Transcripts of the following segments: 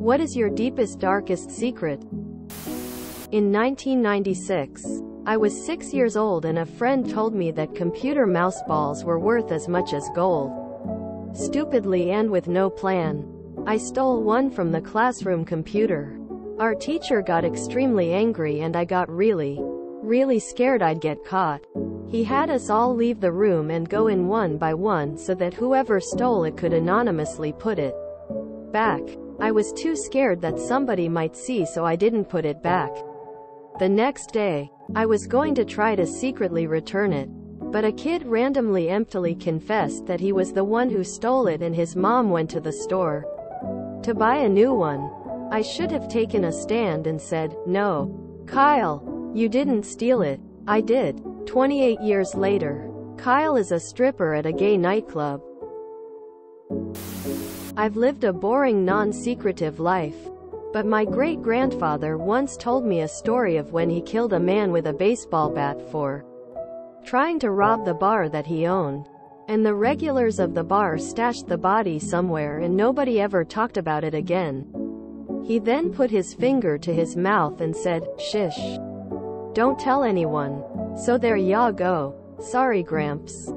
What is your deepest, darkest secret? In 1996, I was 6 years old and a friend told me that computer mouse balls were worth as much as gold. Stupidly and with no plan, I stole one from the classroom computer. Our teacher got extremely angry and I got really scared I'd get caught. He had us all leave the room and go in one by one so that whoever stole it could anonymously put it back. I was too scared that somebody might see, so I didn't put it back. The next day, I was going to try to secretly return it, but a kid randomly emptily confessed that he was the one who stole it and his mom went to the store to buy a new one. I should have taken a stand and said, "No, Kyle, you didn't steal it." I did. 28 years later, Kyle is a stripper at a gay nightclub. I've lived a boring, non-secretive life. But my great-grandfather once told me a story of when he killed a man with a baseball bat for trying to rob the bar that he owned. And the regulars of the bar stashed the body somewhere and nobody ever talked about it again. He then put his finger to his mouth and said, "Shish. Don't tell anyone." So there ya go. Sorry, Gramps.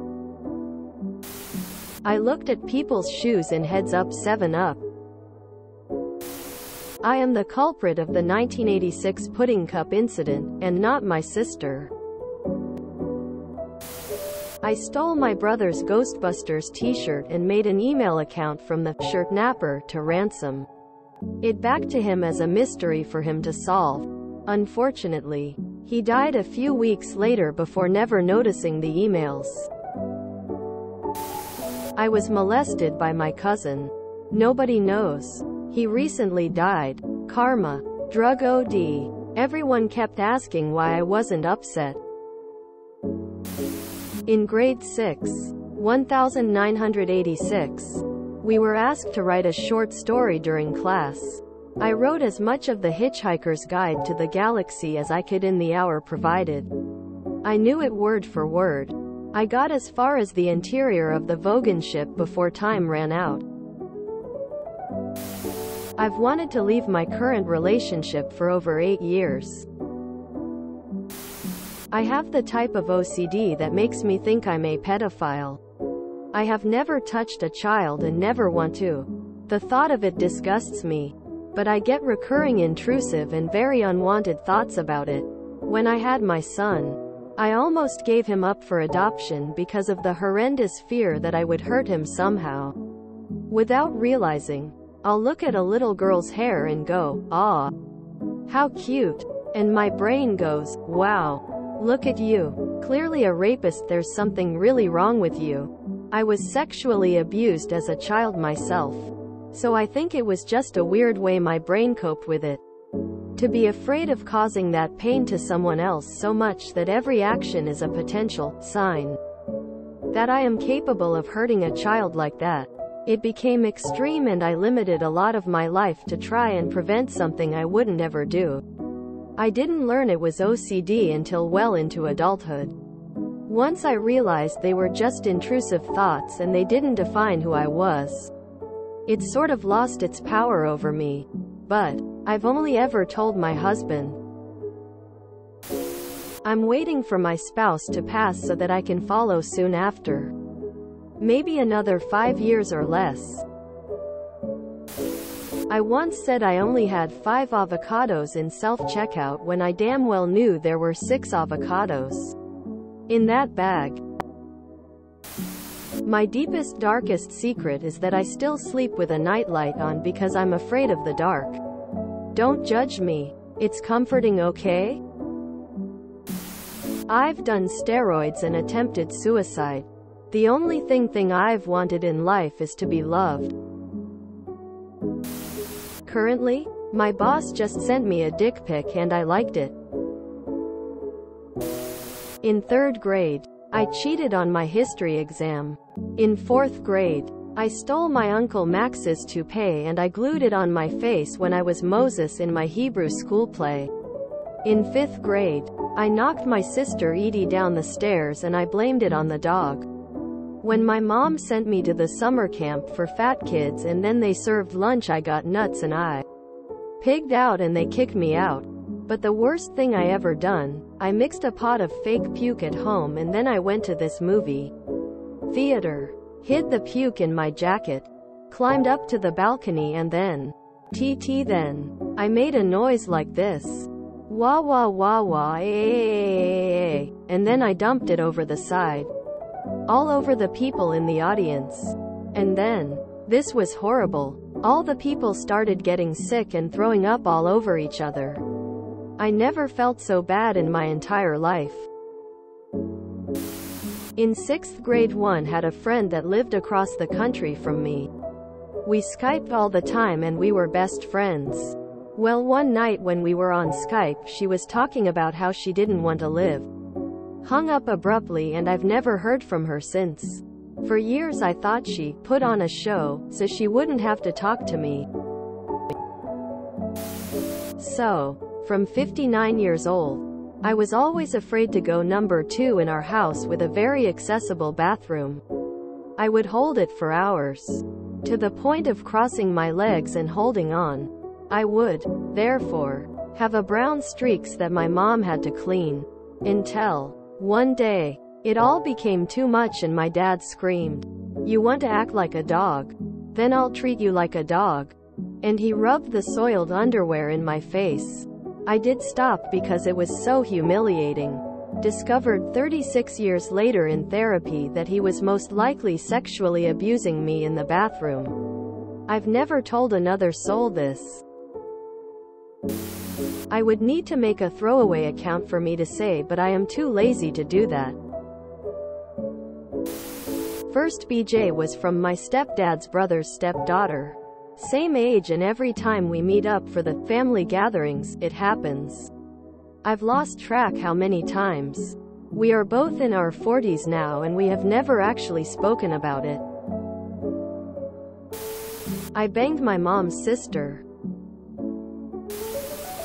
I looked at people's shoes in Heads Up 7-Up. I am the culprit of the 1986 pudding cup incident, and not my sister. I stole my brother's Ghostbusters t-shirt and made an email account from the shirt napper to ransom it back to him as a mystery for him to solve. Unfortunately, he died a few weeks later before never noticing the emails. I was molested by my cousin. Nobody knows. He recently died. Karma. Drug OD. Everyone kept asking why I wasn't upset. In grade 6, 1986, we were asked to write a short story during class. I wrote as much of The Hitchhiker's Guide to the Galaxy as I could in the hour provided. I knew it word for word. I got as far as the interior of the Vogan ship before time ran out. I've wanted to leave my current relationship for over 8 years. I have the type of OCD that makes me think I'm a pedophile. I have never touched a child and never want to. The thought of it disgusts me. But I get recurring intrusive and very unwanted thoughts about it. When I had my son, I almost gave him up for adoption because of the horrendous fear that I would hurt him somehow. Without realizing, I'll look at a little girl's hair and go, "Aw, how cute." And my brain goes, "Wow, look at you. Clearly a rapist. There's something really wrong with you." I was sexually abused as a child myself. So I think it was just a weird way my brain coped with it. To be afraid of causing that pain to someone else so much that every action is a potential sign that I am capable of hurting a child like that. It became extreme and I limited a lot of my life to try and prevent something I wouldn't ever do. I didn't learn it was OCD until well into adulthood. Once I realized they were just intrusive thoughts and they didn't define who I was, it sort of lost its power over me. But I've only ever told my husband. I'm waiting for my spouse to pass so that I can follow soon after. Maybe another 5 years or less. I once said I only had 5 avocados in self-checkout when I damn well knew there were 6 avocados in that bag. My deepest, darkest secret is that I still sleep with a nightlight on because I'm afraid of the dark. Don't judge me. It's comforting, okay? I've done steroids and attempted suicide. The only thing I've wanted in life is to be loved. Currently, my boss just sent me a dick pic and I liked it. In 3rd grade, I cheated on my history exam. In 4th grade, I stole my Uncle Max's toupee and I glued it on my face when I was Moses in my Hebrew school play. In 5th grade, I knocked my sister Edie down the stairs and I blamed it on the dog. When my mom sent me to the summer camp for fat kids and then they served lunch, I got nuts and I pigged out and they kicked me out. But the worst thing I ever done, I mixed a pot of fake puke at home and then I went to this movie theater, hid the puke in my jacket, climbed up to the balcony and then I made a noise like this. Wah wah wah wah and then I dumped it over the side. All over the people in the audience. And then, this was horrible. All the people started getting sick and throwing up all over each other. I never felt so bad in my entire life. In 6th grade, one had a friend that lived across the country from me. We Skyped all the time and we were best friends. Well, one night when we were on Skype, she was talking about how she didn't want to live. Hung up abruptly and I've never heard from her since. For years I thought she put on a show, so she wouldn't have to talk to me. So, from 59 years old, I was always afraid to go number 2 in our house with a very accessible bathroom. I would hold it for hours. To the point of crossing my legs and holding on. I would, therefore, have a brown streaks that my mom had to clean. Until, one day, it all became too much and my dad screamed, "You want to act like a dog? Then I'll treat you like a dog." And he rubbed the soiled underwear in my face. I did stop because it was so humiliating. Discovered 36 years later in therapy that he was most likely sexually abusing me in the bathroom. I've never told another soul this. I would need to make a throwaway account for me to say, but I am too lazy to do that. First BJ was from my stepdad's brother's stepdaughter. Same age, and every time we meet up for the family gatherings, it happens. I've lost track how many times. We are both in our 40s now and we have never actually spoken about it. I banged my mom's sister.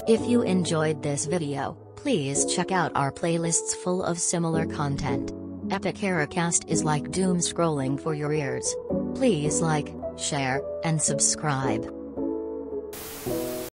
If you enjoyed this video, please check out our playlists full of similar content. Epic Ericast is like doom scrolling for your ears. Please like, share, and subscribe.